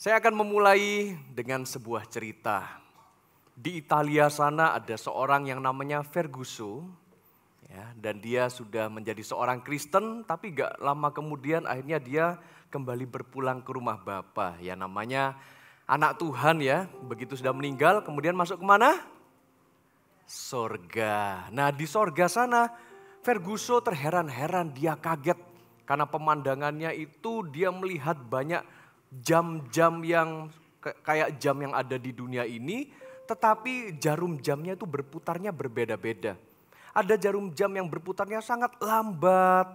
Saya akan memulai dengan sebuah cerita. Di Italia sana ada seorang yang namanya Ferguso, ya, dan dia sudah menjadi seorang Kristen, tapi gak lama kemudian akhirnya dia kembali berpulang ke rumah Bapa. Ya namanya anak Tuhan ya, begitu sudah meninggal kemudian masuk kemana? Sorga. Nah di sorga sana Ferguso terheran-heran, dia kaget karena pemandangannya itu dia melihat banyak jam-jam yang kayak jam yang ada di dunia ini, tetapi jarum jamnya itu berputarnya berbeda-beda. Ada jarum jam yang berputarnya sangat lambat,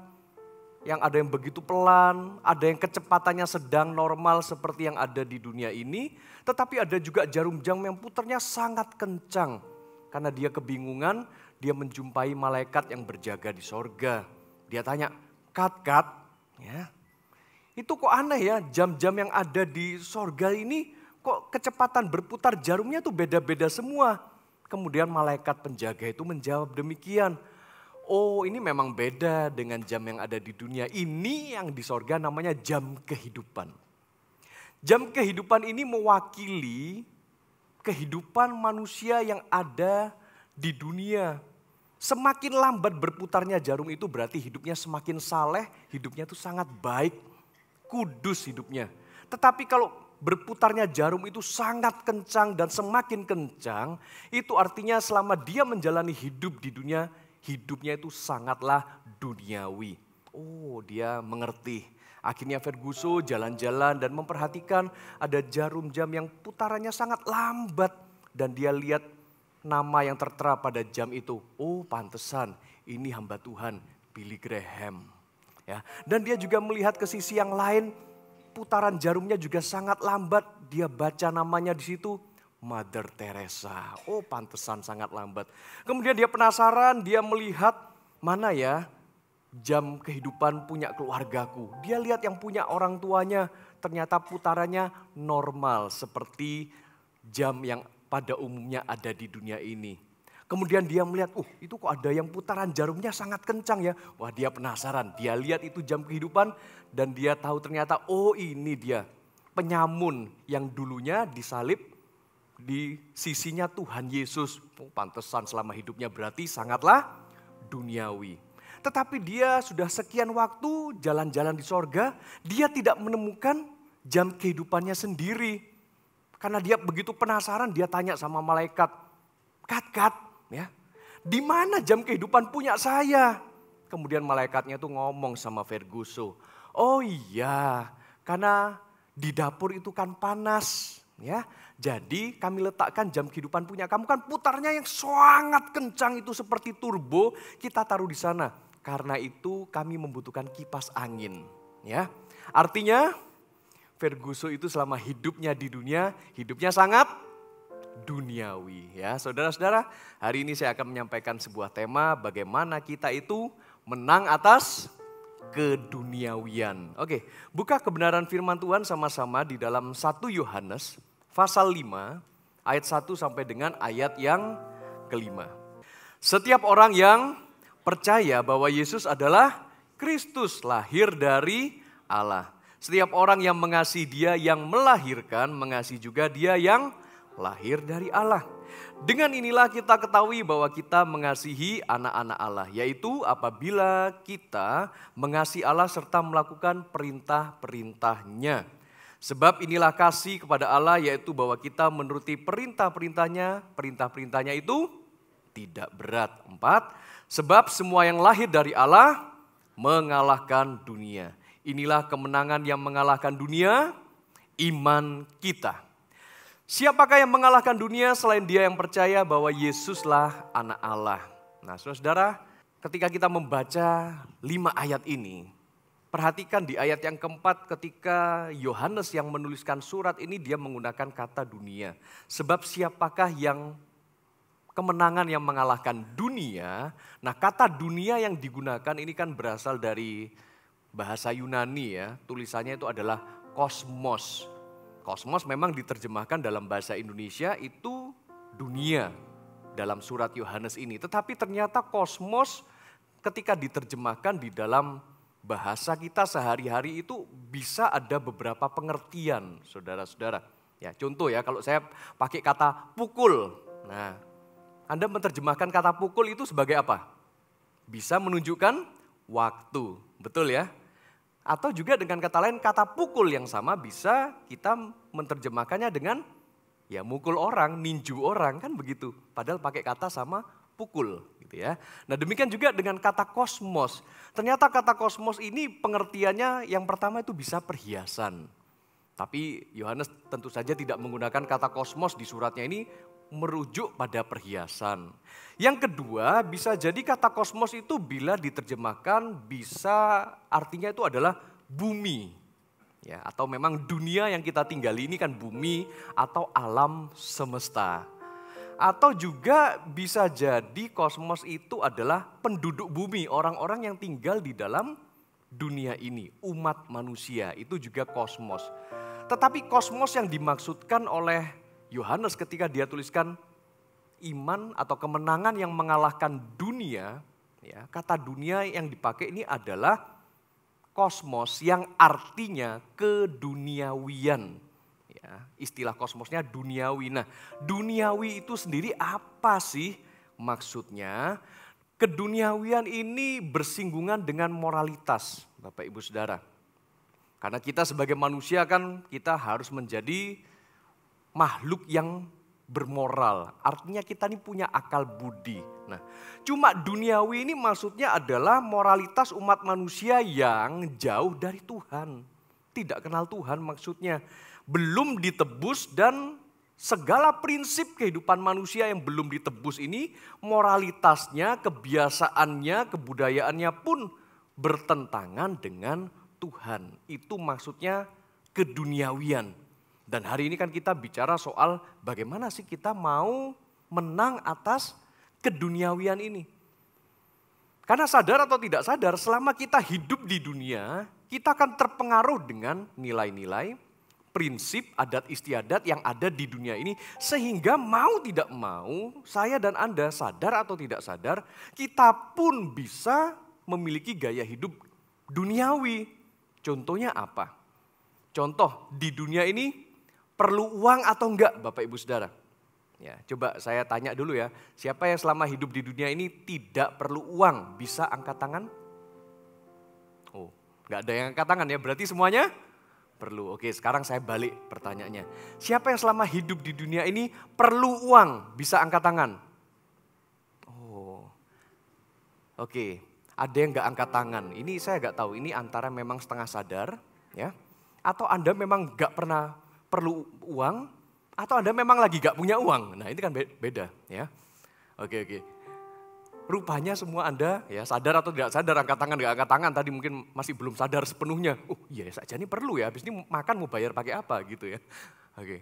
yang ada yang begitu pelan, ada yang kecepatannya sedang normal seperti yang ada di dunia ini, tetapi ada juga jarum jam yang putarnya sangat kencang. Karena dia kebingungan, dia menjumpai malaikat yang berjaga di sorga. Dia tanya, Kat, ya, itu kok aneh ya, jam-jam yang ada di sorga ini kok kecepatan berputar jarumnya tuh beda-beda semua. Kemudian malaikat penjaga itu menjawab demikian. Oh ini memang beda dengan jam yang ada di dunia. Ini yang di sorga namanya jam kehidupan. Jam kehidupan ini mewakili kehidupan manusia yang ada di dunia. Semakin lambat berputarnya jarum itu berarti hidupnya semakin saleh, hidupnya itu sangat baik. Kudus hidupnya. Tetapi kalau berputarnya jarum itu sangat kencang dan semakin kencang, itu artinya selama dia menjalani hidup di dunia, hidupnya itu sangatlah duniawi. Oh dia mengerti. Akhirnya Ferguso jalan-jalan dan memperhatikan ada jarum jam yang putarannya sangat lambat. Dan dia lihat nama yang tertera pada jam itu. Oh pantesan ini hamba Tuhan Billy Graham. Ya, dan dia juga melihat ke sisi yang lain, putaran jarumnya juga sangat lambat. Dia baca namanya di situ, Mother Teresa. Oh pantesan sangat lambat. Kemudian dia penasaran, dia melihat mana ya jam kehidupan punya keluargaku. Dia lihat yang punya orang tuanya, ternyata putarannya normal seperti jam yang pada umumnya ada di dunia ini. Kemudian dia melihat, itu kok ada yang putaran jarumnya sangat kencang ya. Wah dia penasaran, dia lihat itu jam kehidupan dan dia tahu ternyata ini dia penyamun yang dulunya disalib di sisinya Tuhan Yesus. Pantesan selama hidupnya berarti sangatlah duniawi. Tetapi dia sudah sekian waktu jalan-jalan di sorga, dia tidak menemukan jam kehidupannya sendiri. Karena dia begitu penasaran, dia tanya sama malaikat, Kat, ya, di mana jam kehidupan punya saya? Kemudian malaikatnya tuh ngomong sama Ferguso, oh iya, karena di dapur itu kan panas, ya. Jadi kami letakkan jam kehidupan punya kamu kan putarnya yang sangat kencang itu seperti turbo, kita taruh di sana. Karena itu kami membutuhkan kipas angin, ya. Artinya Ferguso itu selama hidupnya di dunia, hidupnya sangat duniawi ya. Saudara-saudara, hari ini saya akan menyampaikan sebuah tema bagaimana kita itu menang atas keduniawian. Oke, buka kebenaran firman Tuhan sama-sama di dalam 1 Yohanes pasal 5 ayat 1 sampai dengan ayat yang kelima. Setiap orang yang percaya bahwa Yesus adalah Kristus lahir dari Allah. Setiap orang yang mengasihi Dia yang melahirkan, mengasihi juga Dia yang lahir dari Allah. Dengan inilah kita ketahui bahwa kita mengasihi anak-anak Allah, yaitu apabila kita mengasihi Allah serta melakukan perintah-perintahnya. Sebab inilah kasih kepada Allah, yaitu bahwa kita menuruti perintah-perintahnya. Perintah-perintahnya itu tidak berat. 4. Sebab semua yang lahir dari Allah mengalahkan dunia. Inilah kemenangan yang mengalahkan dunia, iman kita. Siapakah yang mengalahkan dunia selain dia yang percaya bahwa Yesuslah anak Allah. Nah saudara, ketika kita membaca 5 ayat ini, perhatikan di ayat yang keempat ketika Yohanes yang menuliskan surat ini dia menggunakan kata dunia. Sebab siapakah yang kemenangan yang mengalahkan dunia. Nah kata dunia yang digunakan ini kan berasal dari bahasa Yunani ya. Tulisannya itu adalah kosmos. Kosmos memang diterjemahkan dalam bahasa Indonesia itu dunia dalam surat Yohanes ini. Tetapi ternyata kosmos ketika diterjemahkan di dalam bahasa kita sehari-hari itu bisa ada beberapa pengertian, saudara-saudara. Ya, contoh ya, kalau saya pakai kata pukul. Nah, Anda menerjemahkan kata pukul itu sebagai apa? Bisa menunjukkan waktu, betul ya? Atau juga dengan kata lain, kata pukul yang sama bisa kita menerjemahkannya dengan ya mukul orang, ninju orang, kan begitu. Padahal pakai kata sama pukul gitu ya. Nah, demikian juga dengan kata kosmos. Ternyata kata kosmos ini pengertiannya yang pertama itu bisa perhiasan. Tapi Yohanes tentu saja tidak menggunakan kata kosmos di suratnya ini merujuk pada perhiasan. Yang kedua, bisa jadi kata kosmos itu bila diterjemahkan bisa artinya itu adalah bumi. Ya, atau memang dunia yang kita tinggali ini kan bumi atau alam semesta. Atau juga bisa jadi kosmos itu adalah penduduk bumi, orang-orang yang tinggal di dalam dunia ini, umat manusia, itu juga kosmos. Tetapi kosmos yang dimaksudkan oleh Yohanes ketika dia tuliskan iman atau kemenangan yang mengalahkan dunia, ya, kata dunia yang dipakai ini adalah kosmos yang artinya keduniawian. Ya, istilah kosmosnya duniawi. Nah, duniawi itu sendiri apa sih maksudnya? Keduniawian ini bersinggungan dengan moralitas, Bapak Ibu Saudara. Karena kita sebagai manusia kan kita harus menjadi makhluk yang bermoral. Artinya kita ini punya akal budi. Nah, cuma duniawi ini maksudnya adalah moralitas umat manusia yang jauh dari Tuhan. Tidak kenal Tuhan maksudnya. Belum ditebus dan segala prinsip kehidupan manusia yang belum ditebus ini moralitasnya, kebiasaannya, kebudayaannya pun bertentangan dengan Tuhan. Itu maksudnya keduniawian. Dan hari ini kan kita bicara soal bagaimana sih kita mau menang atas keduniawian ini. Karena sadar atau tidak sadar selama kita hidup di dunia, kita akan terpengaruh dengan nilai-nilai, prinsip, adat istiadat yang ada di dunia ini. Sehingga mau tidak mau, saya dan Anda sadar atau tidak sadar, kita pun bisa memiliki gaya hidup duniawi. Contohnya apa? Contoh di dunia ini perlu uang atau enggak Bapak Ibu Saudara? Ya, coba saya tanya dulu ya, siapa yang selama hidup di dunia ini tidak perlu uang? Bisa angkat tangan? Oh, enggak ada yang angkat tangan ya, berarti semuanya perlu. Oke, sekarang saya balik pertanyaannya. Siapa yang selama hidup di dunia ini perlu uang? Bisa angkat tangan? Oh, oke. Ada yang gak angkat tangan. Ini saya gak tahu, ini antara memang setengah sadar, ya, atau Anda memang gak pernah perlu uang, atau Anda memang lagi gak punya uang. Nah, ini kan beda, ya. Oke. Rupanya semua Anda ya sadar atau tidak sadar, angkat tangan, gak angkat tangan, tadi mungkin masih belum sadar sepenuhnya. Oh iya saja ini perlu ya, habis ini makan mau bayar pakai apa gitu ya. Oke.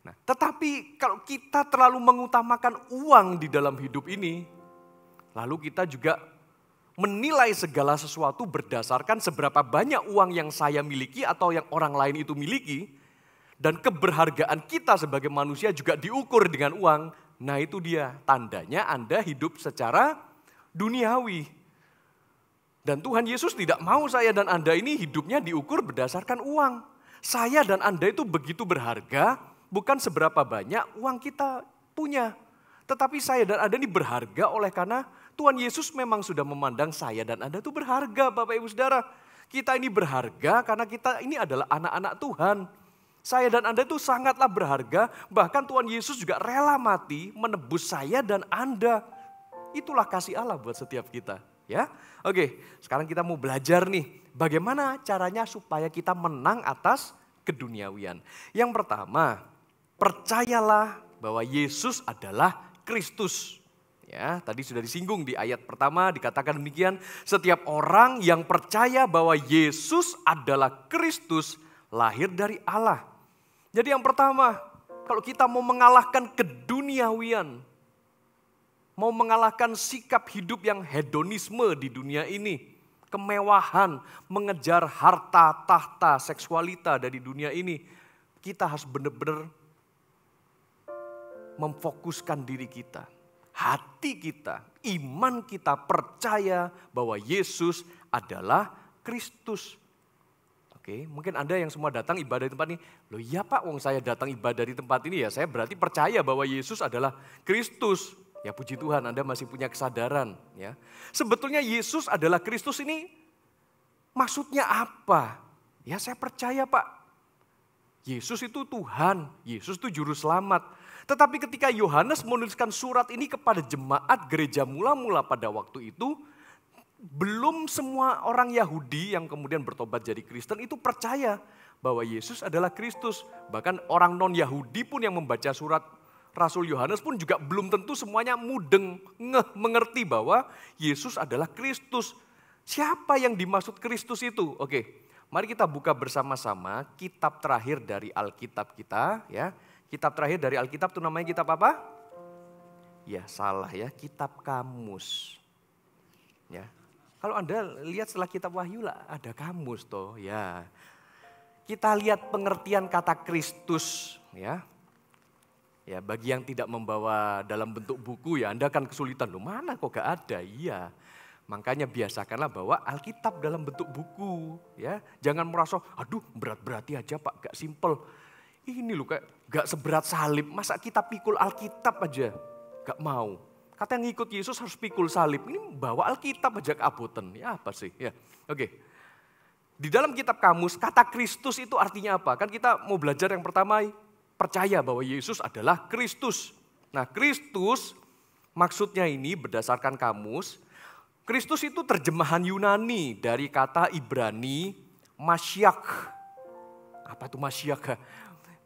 Nah, tetapi kalau kita terlalu mengutamakan uang di dalam hidup ini, lalu kita juga menilai segala sesuatu berdasarkan seberapa banyak uang yang saya miliki atau yang orang lain itu miliki, dan keberhargaan kita sebagai manusia juga diukur dengan uang. Nah itu dia tandanya Anda hidup secara duniawi. Dan Tuhan Yesus tidak mau saya dan Anda ini hidupnya diukur berdasarkan uang. Saya dan Anda itu begitu berharga, bukan seberapa banyak uang kita punya. Tetapi saya dan Anda ini berharga oleh karena Tuhan Yesus memang sudah memandang saya dan Anda itu berharga Bapak Ibu Saudara. Kita ini berharga karena kita ini adalah anak-anak Tuhan. Saya dan Anda itu sangatlah berharga, bahkan Tuhan Yesus juga rela mati menebus saya dan Anda. Itulah kasih Allah buat setiap kita, ya. Oke, sekarang kita mau belajar nih, bagaimana caranya supaya kita menang atas keduniawian. Yang pertama, percayalah bahwa Yesus adalah Kristus. Ya, tadi sudah disinggung di ayat pertama dikatakan demikian, setiap orang yang percaya bahwa Yesus adalah Kristus lahir dari Allah. Jadi yang pertama, kalau kita mau mengalahkan keduniawian, mau mengalahkan sikap hidup yang hedonisme di dunia ini, kemewahan, mengejar harta, tahta, seksualita dari dunia ini, kita harus benar-benar memfokuskan diri kita, hati kita, iman kita percaya bahwa Yesus adalah Kristus. Oke, mungkin Anda yang semua datang ibadah di tempat ini, loh iya Pak, wong saya datang ibadah di tempat ini ya saya berarti percaya bahwa Yesus adalah Kristus. Ya puji Tuhan Anda masih punya kesadaran ya. Sebetulnya Yesus adalah Kristus ini maksudnya apa? Ya saya percaya Pak, Yesus itu Tuhan, Yesus itu Juru Selamat. Tetapi ketika Yohanes menuliskan surat ini kepada jemaat gereja mula-mula pada waktu itu, belum semua orang Yahudi yang kemudian bertobat jadi Kristen itu percaya bahwa Yesus adalah Kristus. Bahkan orang non-Yahudi pun yang membaca surat Rasul Yohanes pun juga belum tentu semuanya mudeng, mengerti bahwa Yesus adalah Kristus. Siapa yang dimaksud Kristus itu? Oke, mari kita buka bersama-sama kitab terakhir dari Alkitab kita ya. Kitab terakhir dari Alkitab itu namanya kitab apa? Ya salah ya, kitab kamus. Ya. Kalau Anda lihat setelah kitab Wahyu lah ada kamus toh ya. Kita lihat pengertian kata Kristus ya. Ya bagi yang tidak membawa dalam bentuk buku ya Anda akan kesulitan. Loh mana kok gak ada? Iya. Makanya biasakanlah bawa Alkitab dalam bentuk buku ya. Jangan merasa aduh berat-berati aja Pak, gak simple. Ini loh kayak gak seberat salib, masa kita pikul Alkitab aja, gak mau. Kata yang ngikut Yesus harus pikul salib, ini bawa Alkitab aja keaboten, ya apa sih? Ya, oke. Di dalam kitab kamus, kata Kristus itu artinya apa? Kan kita mau belajar yang pertama, percaya bahwa Yesus adalah Kristus. Nah Kristus maksudnya ini berdasarkan kamus, Kristus itu terjemahan Yunani dari kata Ibrani, Mashiach. Apa itu Mashiach?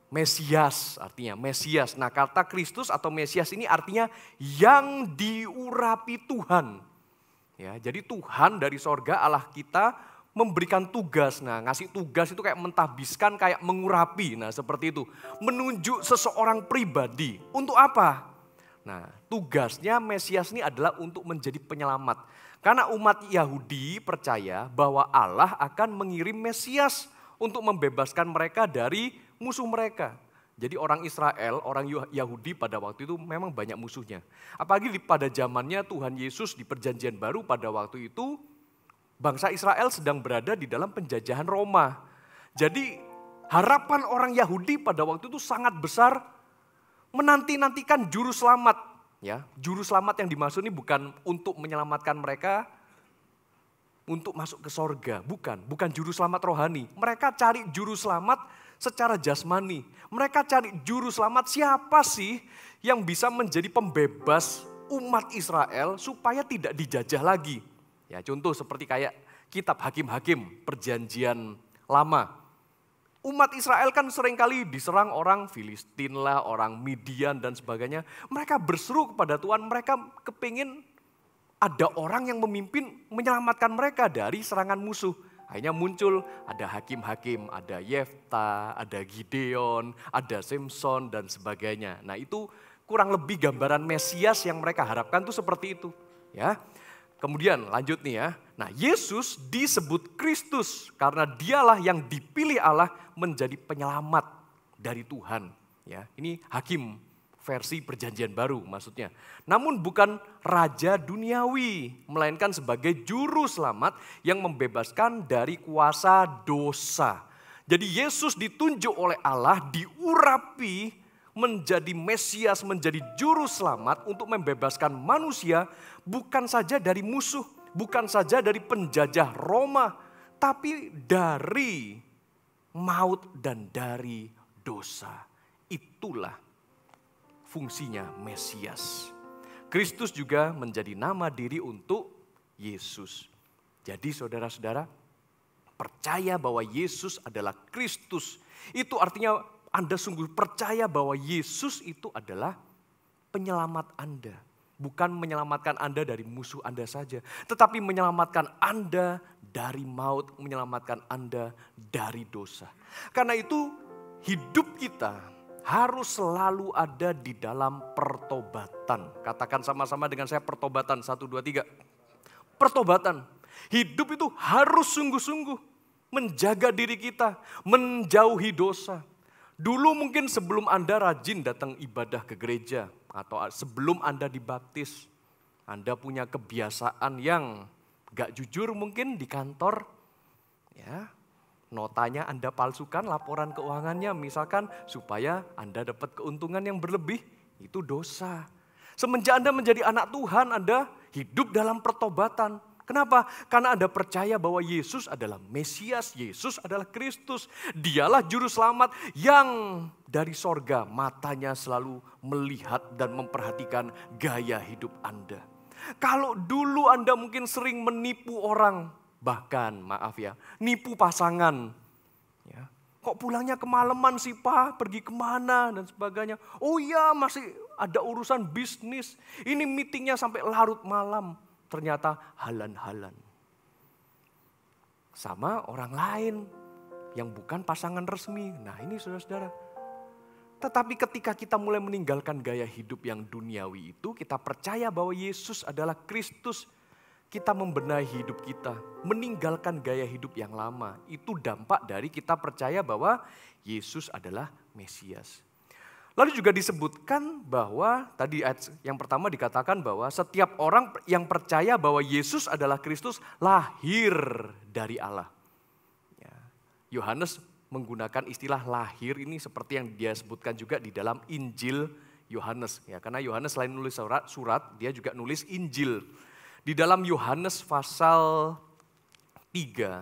Mesias artinya Mesias. Nah kata Kristus atau Mesias ini artinya yang diurapi Tuhan. Ya, jadi Tuhan dari sorga Allah kita memberikan tugas. Nah ngasih tugas itu kayak mentahbiskan, kayak mengurapi. Nah seperti itu. Menunjuk seseorang pribadi. Untuk apa? Nah tugasnya Mesias ini adalah untuk menjadi penyelamat. Karena umat Yahudi percaya bahwa Allah akan mengirim Mesias untuk membebaskan mereka dari musuh mereka. Jadi orang Israel, orang Yahudi pada waktu itu memang banyak musuhnya. Apalagi pada zamannya Tuhan Yesus di perjanjian baru pada waktu itu, bangsa Israel sedang berada di dalam penjajahan Roma. Jadi harapan orang Yahudi pada waktu itu sangat besar menanti-nantikan juru selamat. Ya, juru selamat yang dimaksud ini bukan untuk menyelamatkan mereka untuk masuk ke sorga, bukan juru selamat rohani. Mereka cari juru selamat secara jasmani. Mereka cari juru selamat siapa sih yang bisa menjadi pembebas umat Israel supaya tidak dijajah lagi. Ya contoh seperti kayak kitab Hakim-Hakim perjanjian lama. Umat Israel kan seringkali diserang orang Filistin lah, orang Midian dan sebagainya. Mereka berseru kepada Tuhan, mereka kepingin ada orang yang memimpin menyelamatkan mereka dari serangan musuh. Akhirnya muncul ada hakim-hakim, ada Yefta, ada Gideon, ada Samson dan sebagainya. Nah itu kurang lebih gambaran Mesias yang mereka harapkan tuh seperti itu. Ya. Kemudian lanjut nih ya. Nah Yesus disebut Kristus karena dialah yang dipilih Allah menjadi penyelamat dari Tuhan. Ya, ini hakim versi perjanjian baru maksudnya. Namun bukan raja duniawi, melainkan sebagai juru selamat yang membebaskan dari kuasa dosa. Jadi Yesus ditunjuk oleh Allah, diurapi menjadi Mesias, menjadi juru selamat untuk membebaskan manusia bukan saja dari musuh, bukan saja dari penjajah Roma, tapi dari maut dan dari dosa. Itulah fungsinya Mesias. Kristus juga menjadi nama diri untuk Yesus. Jadi saudara-saudara, percaya bahwa Yesus adalah Kristus. Itu artinya Anda sungguh percaya bahwa Yesus itu adalah penyelamat Anda. Bukan menyelamatkan Anda dari musuh Anda saja, tetapi menyelamatkan Anda dari maut, menyelamatkan Anda dari dosa. Karena itu hidup kita harus selalu ada di dalam pertobatan. Katakan sama-sama dengan saya pertobatan. 1, 2, 3. Pertobatan. Hidup itu harus sungguh-sungguh menjaga diri kita, menjauhi dosa. Dulu mungkin sebelum Anda rajin datang ibadah ke gereja, atau sebelum Anda dibaptis, Anda punya kebiasaan yang gak jujur mungkin di kantor. Ya, notanya Anda palsukan, laporan keuangannya misalkan supaya Anda dapat keuntungan yang berlebih, itu dosa. Semenjak Anda menjadi anak Tuhan, Anda hidup dalam pertobatan. Kenapa? Karena Anda percaya bahwa Yesus adalah Mesias, Yesus adalah Kristus. Dialah juru selamat yang dari sorga matanya selalu melihat dan memperhatikan gaya hidup Anda. Kalau dulu Anda mungkin sering menipu orang, bahkan maaf ya, nipu pasangan. Ya. Kok pulangnya kemalaman sih Pak, pergi kemana dan sebagainya. Oh iya masih ada urusan bisnis, ini meetingnya sampai larut malam. Ternyata halan-halan. Sama orang lain yang bukan pasangan resmi. Nah ini saudara-saudara. Tetapi ketika kita mulai meninggalkan gaya hidup yang duniawi itu, kita percaya bahwa Yesus adalah Kristus. Kita membenahi hidup kita, meninggalkan gaya hidup yang lama. Itu dampak dari kita percaya bahwa Yesus adalah Mesias. Lalu juga disebutkan bahwa tadi ayat yang pertama dikatakan bahwa setiap orang yang percaya bahwa Yesus adalah Kristus lahir dari Allah. Ya, Yohanes menggunakan istilah lahir ini seperti yang dia sebutkan juga di dalam Injil Yohanes. Ya, karena Yohanes selain nulis surat, dia juga nulis Injil. Di dalam Yohanes pasal 3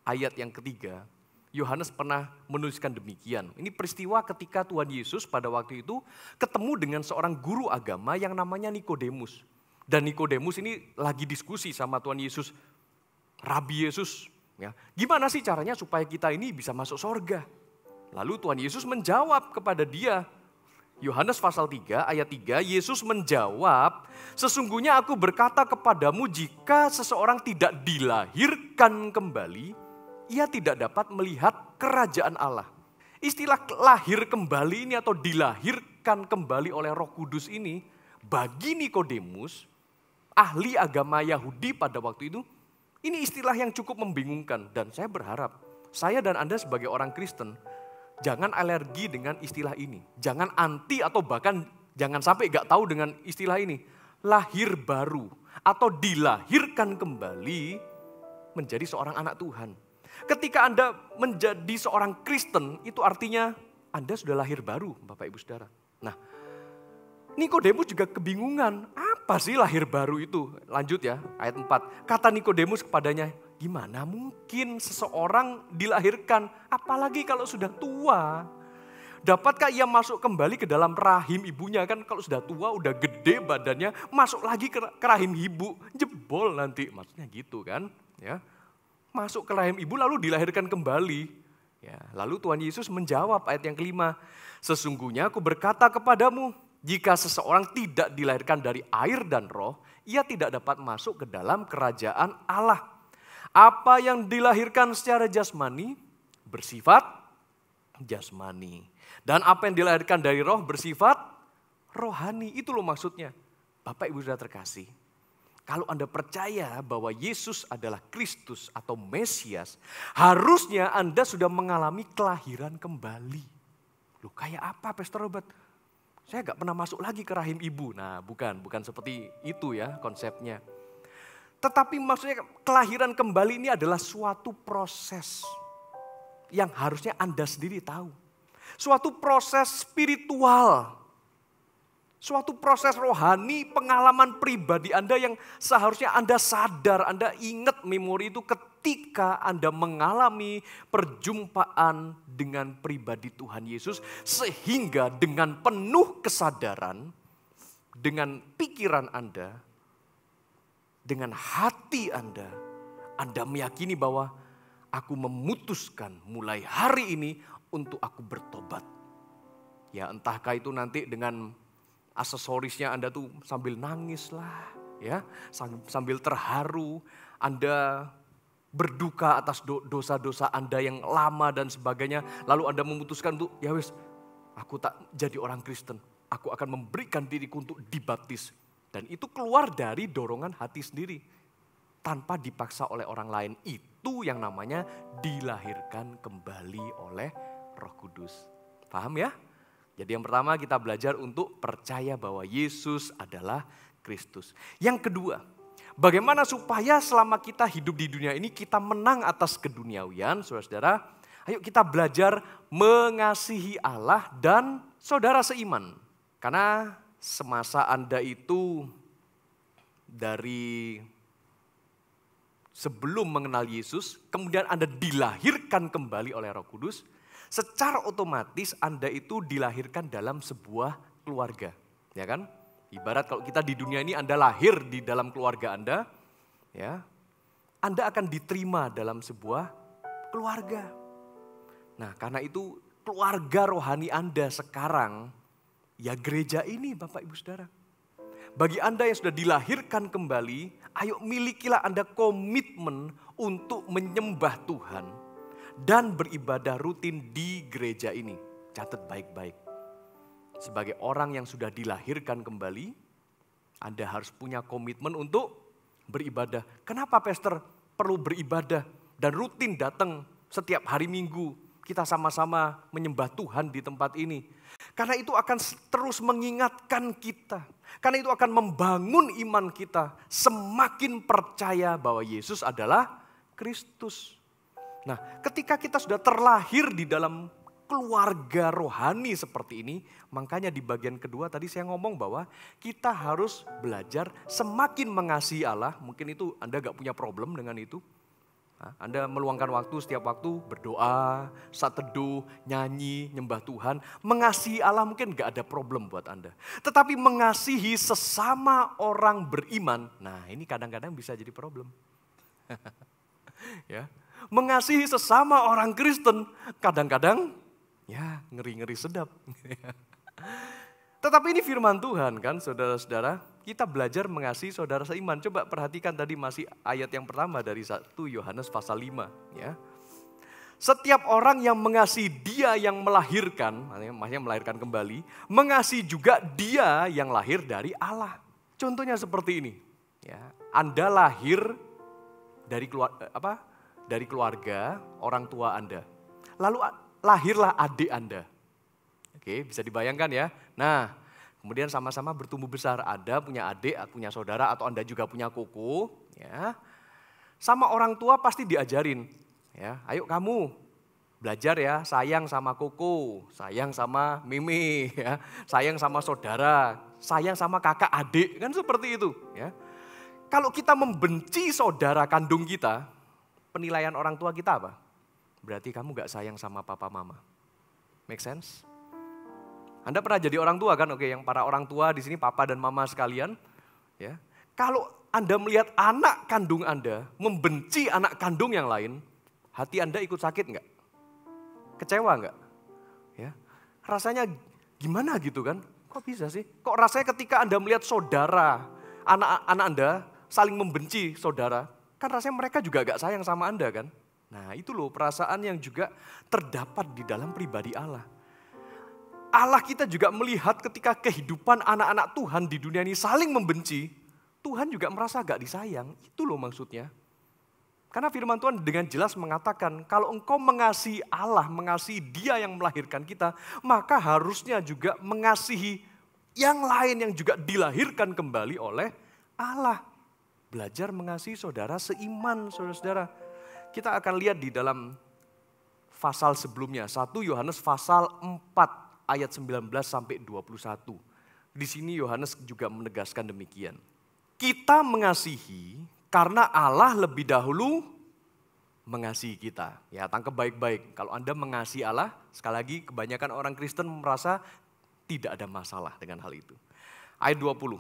ayat yang ketiga, Yohanes pernah menuliskan demikian. Ini peristiwa ketika Tuhan Yesus pada waktu itu ketemu dengan seorang guru agama yang namanya Nikodemus. Dan Nikodemus ini lagi diskusi sama Tuhan Yesus. Rabi Yesus, ya, gimana sih caranya supaya kita ini bisa masuk sorga? Lalu Tuhan Yesus menjawab kepada dia. Yohanes pasal 3 ayat 3, Yesus menjawab, sesungguhnya aku berkata kepadamu jika seseorang tidak dilahirkan kembali, ia tidak dapat melihat kerajaan Allah. Istilah lahir kembali ini atau dilahirkan kembali oleh Roh Kudus ini, bagi Nikodemus, ahli agama Yahudi pada waktu itu, ini istilah yang cukup membingungkan. Dan saya berharap, saya dan Anda sebagai orang Kristen, jangan alergi dengan istilah ini. Jangan anti atau bahkan jangan sampai gak tahu dengan istilah ini. Lahir baru atau dilahirkan kembali menjadi seorang anak Tuhan. Ketika Anda menjadi seorang Kristen, itu artinya Anda sudah lahir baru, Bapak Ibu Saudara. Nah, Nikodemus juga kebingungan, apa sih lahir baru itu? Lanjut ya, ayat 4. Kata Nikodemus kepadanya, gimana mungkin seseorang dilahirkan, apalagi kalau sudah tua? Dapatkah ia masuk kembali ke dalam rahim ibunya? Kan kalau sudah tua, udah gede badannya, masuk lagi ke rahim ibu, jebol nanti. Maksudnya gitu kan, ya. Masuk ke rahim ibu lalu dilahirkan kembali. Ya, lalu Tuhan Yesus menjawab ayat yang kelima. Sesungguhnya aku berkata kepadamu, jika seseorang tidak dilahirkan dari air dan roh, ia tidak dapat masuk ke dalam kerajaan Allah. Apa yang dilahirkan secara jasmani bersifat jasmani. Dan apa yang dilahirkan dari roh bersifat rohani. Itu loh maksudnya. Bapak Ibu Saudara terkasih. Kalau Anda percaya bahwa Yesus adalah Kristus atau Mesias, harusnya Anda sudah mengalami kelahiran kembali. Loh kayak apa Pastor Robert? Saya gak pernah masuk lagi ke rahim ibu. Nah bukan seperti itu ya konsepnya. Tetapi maksudnya kelahiran kembali ini adalah suatu proses yang harusnya Anda sendiri tahu. Suatu proses spiritual. Suatu proses rohani, pengalaman pribadi Anda yang seharusnya Anda sadar, Anda ingat memori itu ketika Anda mengalami perjumpaan dengan pribadi Tuhan Yesus. Sehingga dengan penuh kesadaran, dengan pikiran Anda, dengan hati Anda meyakini bahwa aku memutuskan mulai hari ini untuk aku bertobat. Ya entahkah itu nanti dengan aksesorisnya Anda tuh sambil nangis lah, ya, sambil terharu, Anda berduka atas dosa-dosa Anda yang lama dan sebagainya, lalu Anda memutuskan untuk, ya wes, aku tak jadi orang Kristen, aku akan memberikan diriku untuk dibaptis. Dan itu keluar dari dorongan hati sendiri, tanpa dipaksa oleh orang lain. Itu yang namanya dilahirkan kembali oleh Roh Kudus. Paham ya? Jadi yang pertama kita belajar untuk percaya bahwa Yesus adalah Kristus. Yang kedua, Bagaimana supaya selama kita hidup di dunia ini kita menang atas keduniawian, saudara-saudara. Ayo kita belajar mengasihi Allah dan saudara seiman. Karena semasa Anda itu dari sebelum mengenal Yesus, kemudian Anda dilahirkan kembali oleh Roh Kudus, secara otomatis Anda itu dilahirkan dalam sebuah keluarga, ya kan? Ibarat kalau kita di dunia ini Anda lahir di dalam keluarga Anda, ya, Anda akan diterima dalam sebuah keluarga. Nah, karena itu keluarga rohani Anda sekarang, ya gereja ini Bapak Ibu Saudara. Bagi Anda yang sudah dilahirkan kembali, ayo milikilah Anda komitmen untuk menyembah Tuhan dan beribadah rutin di gereja ini. Catat baik-baik. Sebagai orang yang sudah dilahirkan kembali, Anda harus punya komitmen untuk beribadah. Kenapa Pastor perlu beribadah dan rutin datang setiap hari Minggu? Kita sama-sama menyembah Tuhan di tempat ini. Karena itu akan terus mengingatkan kita. Karena itu akan membangun iman kita. Semakin percaya bahwa Yesus adalah Kristus. Nah, ketika kita sudah terlahir di dalam keluarga rohani seperti ini, makanya di bagian kedua tadi saya ngomong bahwa kita harus belajar semakin mengasihi Allah. Mungkin itu Anda gak punya problem dengan itu. Anda meluangkan waktu setiap waktu berdoa, saat teduh, nyanyi, nyembah Tuhan. Mengasihi Allah mungkin gak ada problem buat Anda. Tetapi mengasihi sesama orang beriman, nah ini kadang-kadang bisa jadi problem. Ya, mengasihi sesama orang Kristen kadang-kadang ya ngeri-ngeri sedap. Tetapi ini firman Tuhan kan saudara-saudara. Kita belajar mengasihi saudara seiman. Coba perhatikan tadi masih ayat yang pertama dari 1 Yohanes pasal 5. Ya. Setiap orang yang mengasihi dia yang melahirkan, maksudnya melahirkan kembali, mengasihi juga dia yang lahir dari Allah. Contohnya seperti ini. Ya. Anda lahir dari keluarga orang tua Anda. Lalu lahirlah adik Anda. Oke, bisa dibayangkan ya. Nah, kemudian sama-sama bertumbuh besar. Anda punya adik, punya saudara, atau Anda juga punya koko. Ya. Sama orang tua pasti diajarin. Ya, ayo kamu belajar ya, sayang sama koko, sayang sama mimi, ya, sayang sama saudara, sayang sama kakak adik. Kan seperti itu. Ya. Kalau kita membenci saudara kandung kita, penilaian orang tua kita apa? Berarti kamu gak sayang sama papa mama. Make sense? Anda pernah jadi orang tua kan? Oke, yang para orang tua di sini papa dan mama sekalian. Ya. Kalau Anda melihat anak kandung Anda membenci anak kandung yang lain, hati Anda ikut sakit enggak? Kecewa enggak? Ya. Rasanya gimana gitu kan? Kok bisa sih? Kok rasanya ketika Anda melihat saudara, anak-anak Anda saling membenci saudara, kan rasanya mereka juga gak sayang sama Anda kan? Nah itu loh perasaan yang juga terdapat di dalam pribadi Allah. Allah kita juga melihat ketika kehidupan anak-anak Tuhan di dunia ini saling membenci, Tuhan juga merasa gak disayang. Itu loh maksudnya. Karena firman Tuhan dengan jelas mengatakan, kalau engkau mengasihi Allah, mengasihi dia yang melahirkan kita, maka harusnya juga mengasihi yang lain yang juga dilahirkan kembali oleh Allah. Belajar mengasihi saudara seiman, saudara-saudara. Kita akan lihat di dalam pasal sebelumnya, 1 Yohanes pasal 4. Ayat 19 sampai 21. Di sini Yohanes juga menegaskan demikian. Kita mengasihi karena Allah lebih dahulu mengasihi kita. Ya, tangkap baik-baik. Kalau Anda mengasihi Allah, sekali lagi kebanyakan orang Kristen merasa tidak ada masalah dengan hal itu. Ayat 20.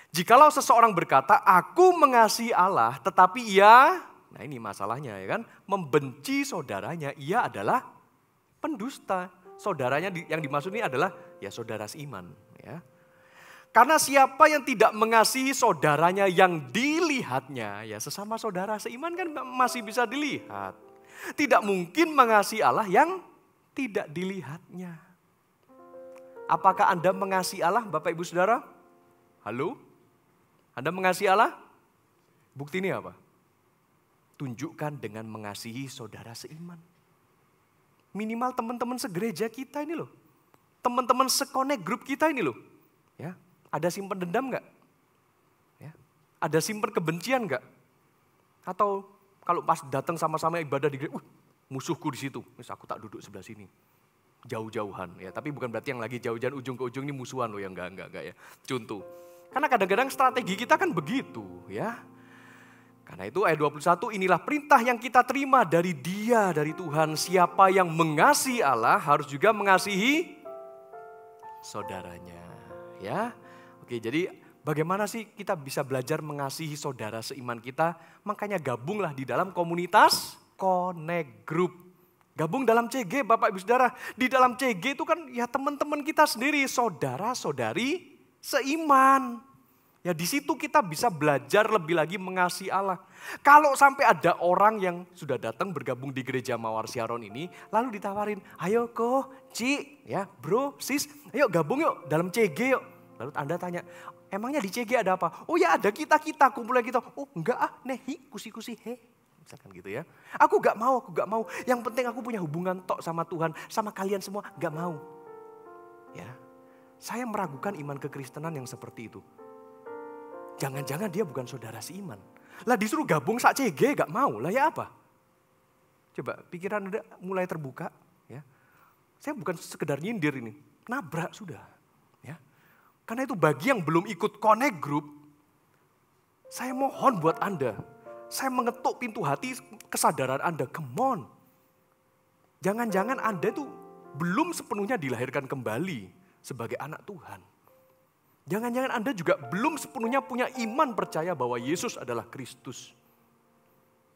Jikalau seseorang berkata, aku mengasihi Allah, tetapi ia, nah ini masalahnya ya kan, membenci saudaranya, ia adalah pendusta. Saudaranya yang dimaksud ini adalah ya saudara seiman. Ya. Karena siapa yang tidak mengasihi saudaranya yang dilihatnya, ya sesama saudara seiman kan masih bisa dilihat. Tidak mungkin mengasihi Allah yang tidak dilihatnya. Apakah Anda mengasihi Allah Bapak Ibu Saudara? Halo? Anda mengasihi Allah? Bukti ini apa? Tunjukkan dengan mengasihi saudara seiman. Minimal teman-teman segereja kita ini loh. Teman-teman sekonek grup kita ini loh. Ya, ada simpen dendam enggak? Ya. Ada simpen kebencian enggak? Atau kalau pas datang sama-sama ibadah di gereja, musuhku di situ, terus aku tak duduk sebelah sini. Jauh-jauhan ya, tapi bukan berarti yang lagi jauh-jauhan ujung ke ujung ini musuhan loh, yang enggak ya. Contoh. Karena kadang-kadang strategi kita kan begitu ya. Karena itu ayat 21, inilah perintah yang kita terima dari Dia, dari Tuhan. Siapa yang mengasihi Allah harus juga mengasihi saudaranya. Ya, oke, jadi bagaimana sih kita bisa belajar mengasihi saudara seiman kita? Makanya gabunglah di dalam komunitas Connect Group. Gabung dalam CG Bapak Ibu Saudara. Di dalam CG itu kan ya teman-teman kita sendiri, saudara-saudari seiman. Ya di situ kita bisa belajar lebih lagi mengasihi Allah. Kalau sampai ada orang yang sudah datang bergabung di gereja Mawar Siaron ini, lalu ditawarin, ayo Ko, Ci, ya bro, sis, ayo gabung yuk dalam CG yuk. Lalu Anda tanya, emangnya di CG ada apa? Oh ya ada kita kumpulan kita. Oh enggak nehi, kusi-kusi, he. Misalkan gitu ya. Aku gak mau. Yang penting aku punya hubungan tok sama Tuhan, sama kalian semua, gak mau. Ya, saya meragukan iman kekristenan yang seperti itu. Jangan-jangan dia bukan saudara seiman. Lah disuruh gabung sak CG gak mau, lah ya apa? Coba pikiran Anda mulai terbuka. Ya. Saya bukan sekedar nyindir ini, nabrak sudah. Ya. Karena itu bagi yang belum ikut Connect Group, saya mohon buat Anda, saya mengetuk pintu hati kesadaran Anda, come on. Jangan-jangan Anda itu belum sepenuhnya dilahirkan kembali sebagai anak Tuhan. Jangan-jangan Anda juga belum sepenuhnya punya iman percaya bahwa Yesus adalah Kristus.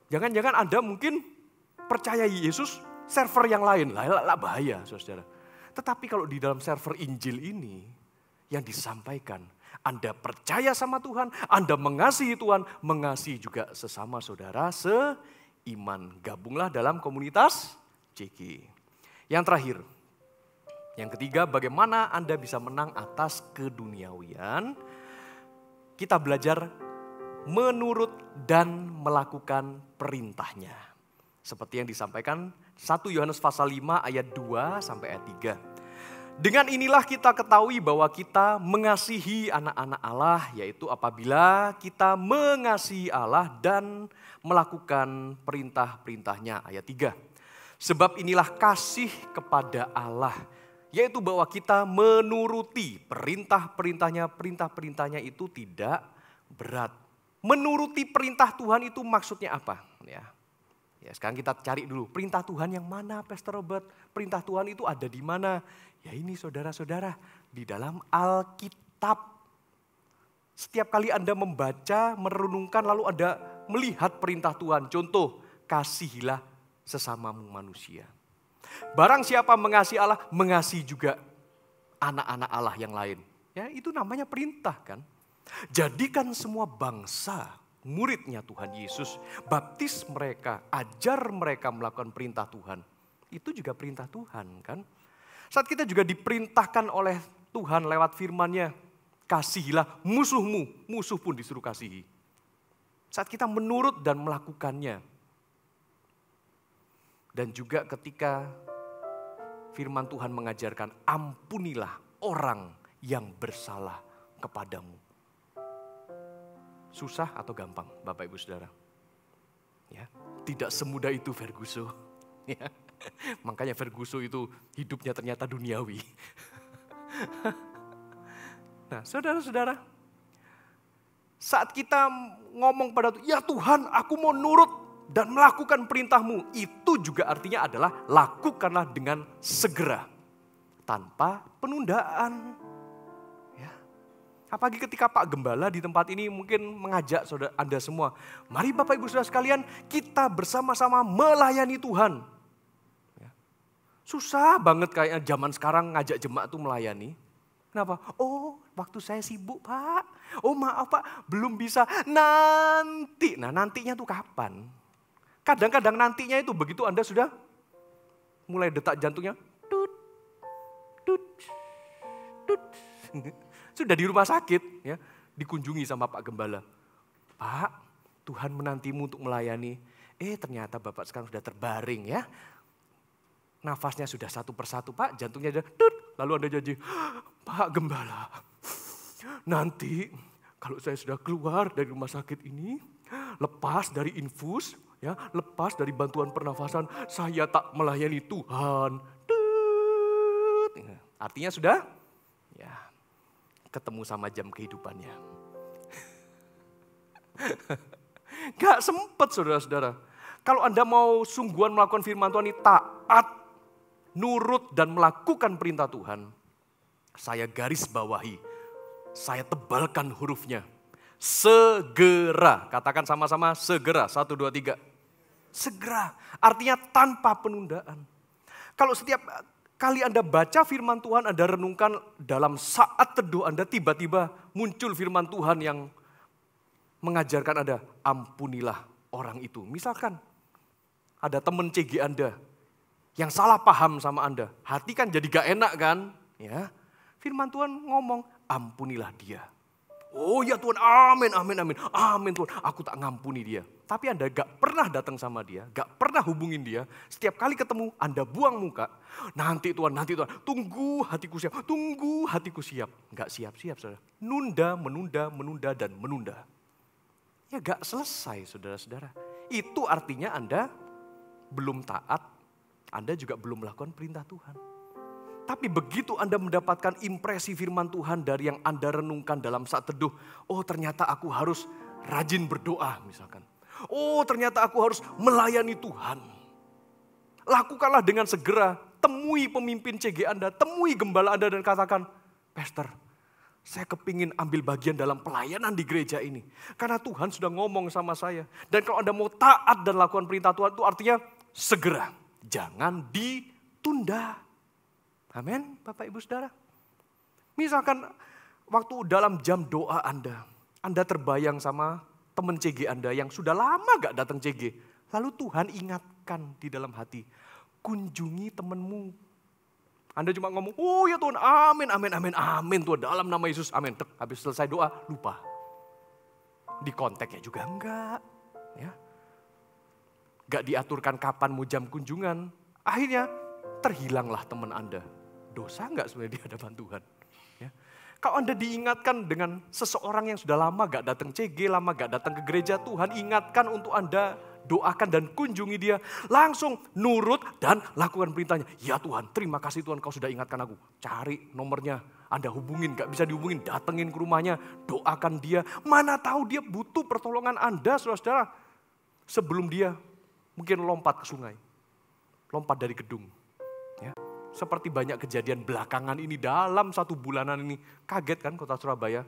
Jangan-jangan Anda mungkin percaya Yesus server yang lain. Lah bahaya saudara. Tetapi kalau di dalam server Injil ini yang disampaikan, Anda percaya sama Tuhan, Anda mengasihi Tuhan, mengasihi juga sesama saudara seiman. Gabunglah dalam komunitas CG. Yang terakhir. Yang ketiga, bagaimana Anda bisa menang atas keduniawian? Kita belajar menurut dan melakukan perintahnya. Seperti yang disampaikan 1 Yohanes pasal 5 ayat 2 sampai ayat 3. Dengan inilah kita ketahui bahwa kita mengasihi anak-anak Allah, yaitu apabila kita mengasihi Allah dan melakukan perintah-perintahnya. Ayat 3. Sebab inilah kasih kepada Allah, yaitu bahwa kita menuruti perintah-perintahnya itu tidak berat. Menuruti perintah Tuhan itu maksudnya apa? Ya, sekarang kita cari dulu perintah Tuhan yang mana, Pastor Robert? Perintah Tuhan itu ada di mana? Ya ini saudara-saudara, di dalam Alkitab. Setiap kali Anda membaca, merenungkan, lalu Anda melihat perintah Tuhan. Contoh, kasihilah sesamamu manusia. Barang siapa mengasihi Allah, mengasihi juga anak-anak Allah yang lain. Ya, itu namanya perintah kan. Jadikan semua bangsa muridnya Tuhan Yesus. Baptis mereka, ajar mereka melakukan perintah Tuhan. Itu juga perintah Tuhan kan. Saat kita juga diperintahkan oleh Tuhan lewat firman-Nya, kasihilah musuhmu, musuh pun disuruh kasihi. Saat kita menurut dan melakukannya. Dan juga ketika firman Tuhan mengajarkan, ampunilah orang yang bersalah kepadamu. Susah atau gampang Bapak Ibu Saudara? Ya, tidak semudah itu Ferguson. Ya, makanya Ferguson itu hidupnya ternyata duniawi. Nah saudara-saudara, saat kita ngomong pada Tuhan, ya Tuhan aku mau nurut dan melakukan perintah-Mu, itu juga artinya adalah lakukanlah dengan segera, tanpa penundaan. Ya. Apalagi ketika Pak Gembala di tempat ini mungkin mengajak saudara Anda semua, mari Bapak Ibu Saudara sekalian kita bersama-sama melayani Tuhan. Ya. Susah banget kayaknya zaman sekarang ngajak jemaat itu melayani. Kenapa? Oh waktu saya sibuk Pak, oh maaf Pak belum bisa, nanti. Nah nantinya tuh kapan? Kadang-kadang nantinya itu begitu Anda sudah mulai detak jantungnya, tut, tut, tut. Sudah di rumah sakit, ya, dikunjungi sama Pak Gembala. Pak, Tuhan menantimu untuk melayani. Ternyata Bapak sekarang sudah terbaring ya. Nafasnya sudah satu persatu Pak, jantungnya sudah tut. Lalu Anda janji, Pak Gembala, nanti kalau saya sudah keluar dari rumah sakit ini, lepas dari infus, ya, lepas dari bantuan pernafasan, saya tak melayani Tuhan. Artinya sudah, ya, ketemu sama jam kehidupannya. Gak sempet saudara-saudara. Kalau Anda mau sungguhan melakukan firman Tuhan ini taat, nurut dan melakukan perintah Tuhan, saya garis bawahi, saya tebalkan hurufnya. Segera, katakan sama-sama segera, 1, 2, 3. Segera, artinya tanpa penundaan. Kalau setiap kali Anda baca firman Tuhan, Anda renungkan dalam saat teduh Anda, tiba-tiba muncul firman Tuhan yang mengajarkan Anda, ampunilah orang itu. Misalkan ada teman CG Anda yang salah paham sama Anda. Hati kan jadi gak enak kan? Ya. Firman Tuhan ngomong, ampunilah dia. Oh ya Tuhan, amin, amin, amin. Amin Tuhan, aku tak ngampuni dia. Tapi Anda gak pernah datang sama dia, gak pernah hubungin dia. Setiap kali ketemu, Anda buang muka. Nanti Tuhan, tunggu hatiku siap, tunggu hatiku siap. Gak siap-siap saudara. Nunda, menunda, dan menunda. Ya gak selesai saudara-saudara. Itu artinya Anda belum taat, Anda juga belum melakukan perintah Tuhan. Tapi begitu Anda mendapatkan impresi firman Tuhan dari yang Anda renungkan dalam saat teduh, oh ternyata aku harus rajin berdoa misalkan. Oh ternyata aku harus melayani Tuhan. Lakukanlah dengan segera, temui pemimpin CG Anda, temui gembala Anda dan katakan, Pastor, saya kepingin ambil bagian dalam pelayanan di gereja ini. Karena Tuhan sudah ngomong sama saya. Dan kalau Anda mau taat dan lakukan perintah Tuhan, itu artinya segera. Jangan ditunda. Amin, Bapak Ibu Saudara. Misalkan waktu dalam jam doa Anda terbayang sama teman CG Anda yang sudah lama gak datang CG. Lalu Tuhan ingatkan di dalam hati, kunjungi temanmu. Anda cuma ngomong, oh ya Tuhan, amin, amin, amin, amin Tuhan, dalam nama Yesus, amin. Habis selesai doa, lupa. Di kontaknya juga enggak. Ya. Gak diaturkan kapan mau jam kunjungan. Akhirnya terhilanglah teman Anda. Dosa enggak sebenarnya di hadapan Tuhan? Ya. Kalau Anda diingatkan dengan seseorang yang sudah lama gak datang CG, lama gak datang ke gereja, Tuhan ingatkan untuk Anda doakan dan kunjungi dia. Langsung nurut dan lakukan perintahnya. Ya Tuhan, terima kasih Tuhan kau sudah ingatkan aku. Cari nomornya, Anda hubungin, gak bisa dihubungin, datengin ke rumahnya, doakan dia. Mana tahu dia butuh pertolongan Anda, saudara-saudara. Sebelum dia mungkin lompat ke sungai, lompat dari gedung. Ya. Seperti banyak kejadian belakangan ini dalam 1 bulanan ini. Kaget kan kota Surabaya?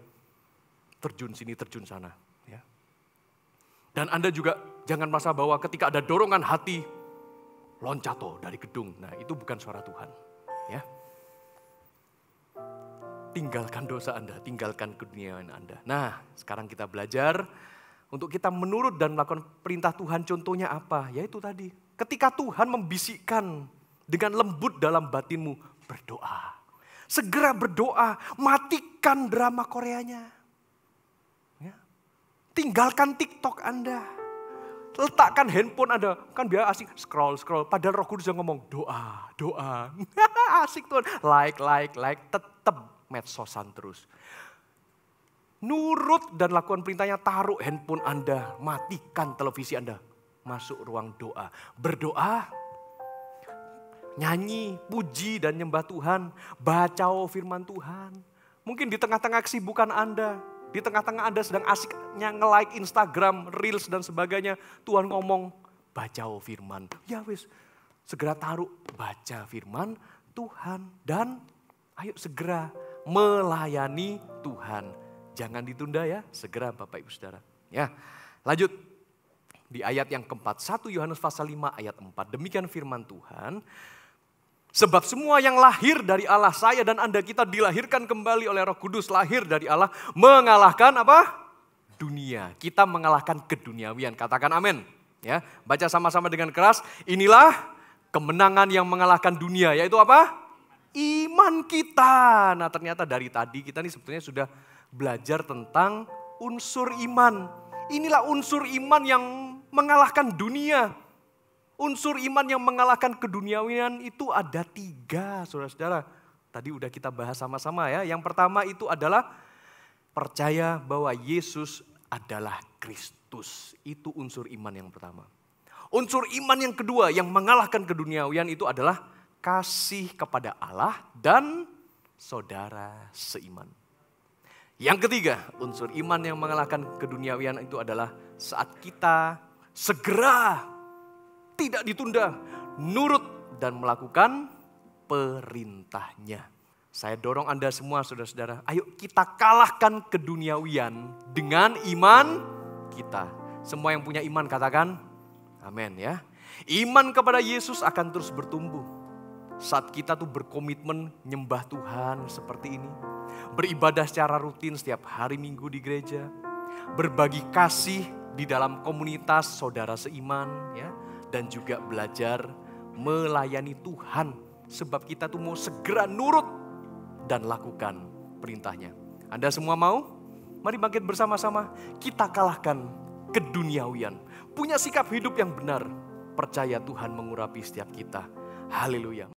Terjun sini, terjun sana. Ya. Dan Anda juga jangan merasa bahwa ketika ada dorongan hati, loncat dari gedung. Nah itu bukan suara Tuhan. Ya. Tinggalkan dosa Anda, tinggalkan keduniaan Anda. Nah sekarang kita belajar untuk kita menurut dan melakukan perintah Tuhan. Contohnya apa? Yaitu tadi, ketika Tuhan membisikkan dengan lembut dalam batinmu, berdoa. Segera berdoa, matikan drama Koreanya. Ya. Tinggalkan TikTok Anda. Letakkan handphone Anda, kan biar asik scroll. Padahal Roh Kudus yang ngomong, doa. Asik Tuhan, like, tetap medsosan terus. Nurut dan lakukan perintahnya, taruh handphone Anda, matikan televisi Anda. Masuk ruang doa, berdoa. Nyanyi, puji dan nyembah Tuhan, baca firman Tuhan. Mungkin di tengah-tengah kesibukan Anda, di tengah-tengah Anda sedang asiknya nge-like Instagram, Reels dan sebagainya. Tuhan ngomong, baca firman. Ya wis, segera taruh, baca firman Tuhan. Dan ayo segera melayani Tuhan. Jangan ditunda ya, segera Bapak Ibu Saudara. Ya, lanjut. Di ayat yang keempat, 1 Yohanes pasal 5 ayat 4. Demikian firman Tuhan. Sebab semua yang lahir dari Allah, saya dan Anda, kita dilahirkan kembali oleh Roh Kudus, lahir dari Allah, mengalahkan apa? Dunia. Kita mengalahkan keduniawian. Katakan amin. Ya, baca sama-sama dengan keras. Inilah kemenangan yang mengalahkan dunia, yaitu apa? Iman kita. Nah, ternyata dari tadi kita nih sebetulnya sudah belajar tentang unsur iman. Inilah unsur iman yang mengalahkan dunia. Unsur iman yang mengalahkan keduniawian itu ada 3, saudara-saudara. Tadi udah kita bahas sama-sama ya. Yang pertama itu adalah percaya bahwa Yesus adalah Kristus. Itu unsur iman yang pertama. Unsur iman yang kedua yang mengalahkan keduniawian itu adalah kasih kepada Allah dan saudara seiman. Yang ketiga, unsur iman yang mengalahkan keduniawian itu adalah saat kita segera, tidak ditunda, nurut dan melakukan perintahnya. Saya dorong Anda semua saudara-saudara, ayo kita kalahkan keduniawian dengan iman kita. Semua yang punya iman katakan amin ya. Iman kepada Yesus akan terus bertumbuh. Saat kita tuh berkomitmen nyembah Tuhan seperti ini. Beribadah secara rutin setiap hari Minggu di gereja. Berbagi kasih di dalam komunitas saudara seiman ya. Dan juga belajar melayani Tuhan. Sebab kita tuh mau segera nurut dan lakukan perintahnya. Anda semua mau? Mari bangkit bersama-sama. Kita kalahkan keduniawian. Punya sikap hidup yang benar. Percaya Tuhan mengurapi setiap kita. Haleluya.